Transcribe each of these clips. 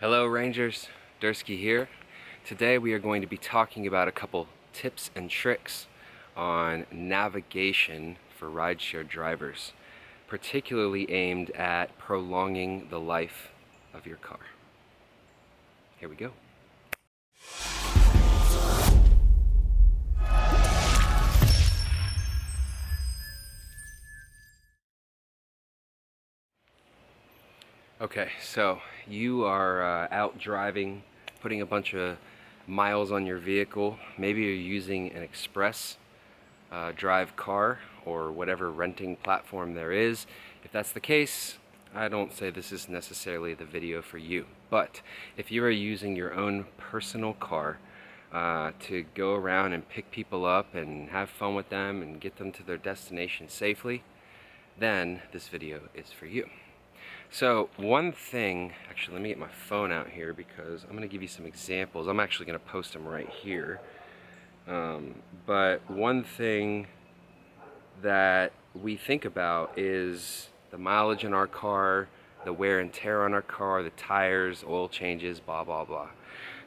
Hello Rangers, Dursky here. Today we are going to be talking about a couple tips and tricks on navigation for rideshare drivers, particularly aimed at prolonging the life of your car. Here we go. Okay, so you are out driving, putting a bunch of miles on your vehicle. Maybe you're using an express drive car or whatever renting platform there is. If that's the case, I don't say this is necessarily the video for you. But if you are using your own personal car to go around and pick people up and have fun with them and get them to their destination safely, then this video is for you. So one thing, actually let me get my phone out here because I'm going to give you some examples. I'm actually going to post them right here. But one thing that we think about is the mileage in our car, the wear and tear on our car, the tires, oil changes, blah blah blah.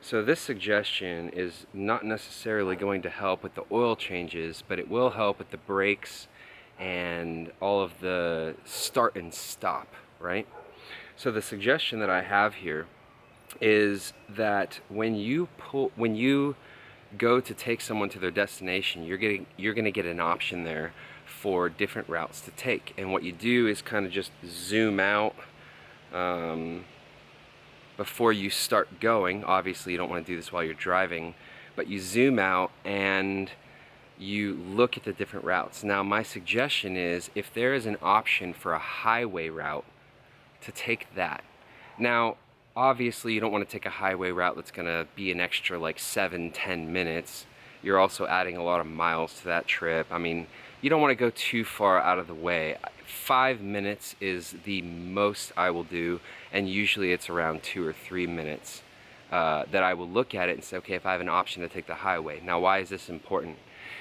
So this suggestion is not necessarily going to help with the oil changes, but it will help with the brakes and all of the start and stop, right? So the suggestion that I have here is that when you go to take someone to their destination, you're going to get an option there for different routes to take. And what you do is kind of just zoom out before you start going. Obviously you don't want to do this while you're driving, but you zoom out and you look at the different routes. Now my suggestion is, if there is an option for a highway route, to take that. Now obviously you don't want to take a highway route that's going to be an extra like 7-10 minutes. You're also adding a lot of miles to that trip. I mean, you don't want to go too far out of the way. 5 minutes is the most I will do, and usually it's around 2 or 3 minutes that I will look at it and say, okay, if I have an option to take the highway. Now why is this important?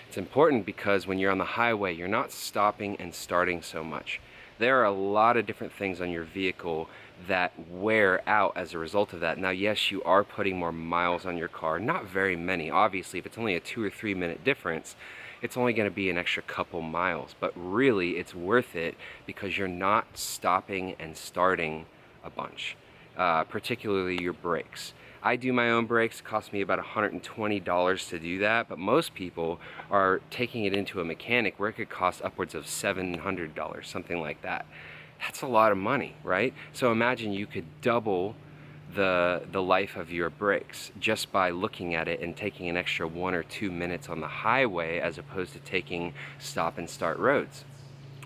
It's important because when you're on the highway, you're not stopping and starting so much. There are a lot of different things on your vehicle that wear out as a result of that. Now yes, you are putting more miles on your car, not very many. Obviously if it's only a 2 or 3 minute difference, it's only going to be an extra couple miles, but really it's worth it because you're not stopping and starting a bunch, particularly your brakes. I do my own brakes. It costs me about $120 to do that, but most people are taking it into a mechanic where it could cost upwards of $700, something like that. That's a lot of money, right? So imagine you could double the life of your brakes just by looking at it and taking an extra 1 or 2 minutes on the highway as opposed to taking stop and start roads,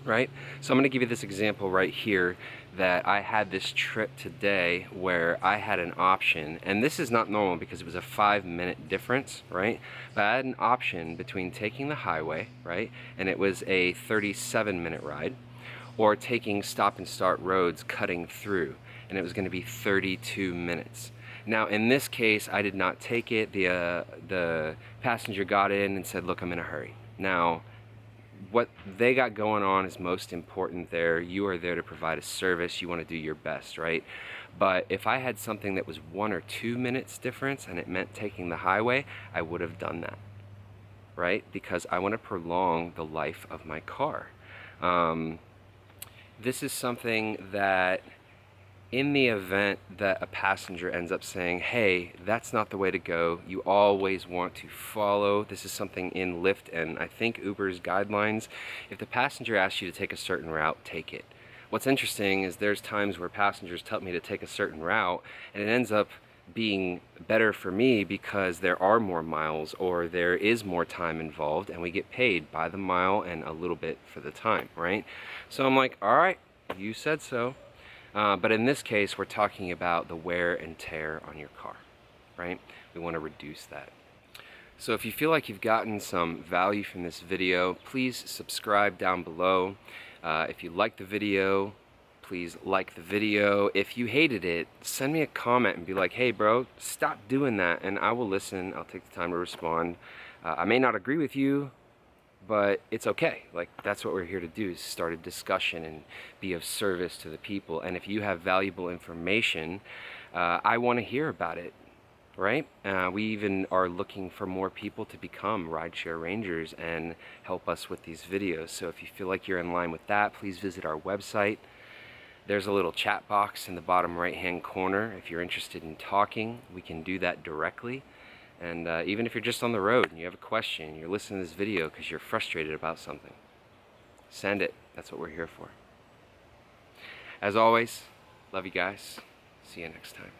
right? So I'm going to give you this example right here that I had this trip today where I had an option, and this is not normal because it was a 5-minute difference, right? But I had an option between taking the highway, right, and it was a 37-minute ride, or taking stop and start roads cutting through, and it was going to be 32 minutes. Now in this case I did not take it. The passenger got in and said, look, I'm in a hurry. Now what they got going on is most important there. You are there to provide a service. You want to do your best, right? But if I had something that was 1 or 2 minutes difference and it meant taking the highway, I would have done that, right? Because I want to prolong the life of my car. This is something that in the event that a passenger ends up saying, hey, that's not the way to go, you always want to follow. This is something in Lyft and I think Uber's guidelines. If the passenger asks you to take a certain route, take it. What's interesting is there's times where passengers tell me to take a certain route and it ends up being better for me because there are more miles or there is more time involved and we get paid by the mile and a little bit for the time, right? So I'm like, all right, you said so. But in this case, we're talking about the wear and tear on your car, right? We want to reduce that. So if you feel like you've gotten some value from this video, please subscribe down below. If you like the video, please like the video. If you hated it, send me a comment and be like, hey bro, stop doing that, and I will listen. I'll take the time to respond. I may not agree with you, but it's okay. Like, that's what we're here to do, is start a discussion and be of service to the people. And if you have valuable information, I want to hear about it, right? We even are looking for more people to become rideshare rangers and help us with these videos. So if you feel like you're in line with that, please visit our website. There's a little chat box in the bottom right hand corner. If you're interested in talking, we can do that directly. And even if you're just on the road and you have a question, you're listening to this video because you're frustrated about something, send it. That's what we're here for. As always, love you guys. See you next time.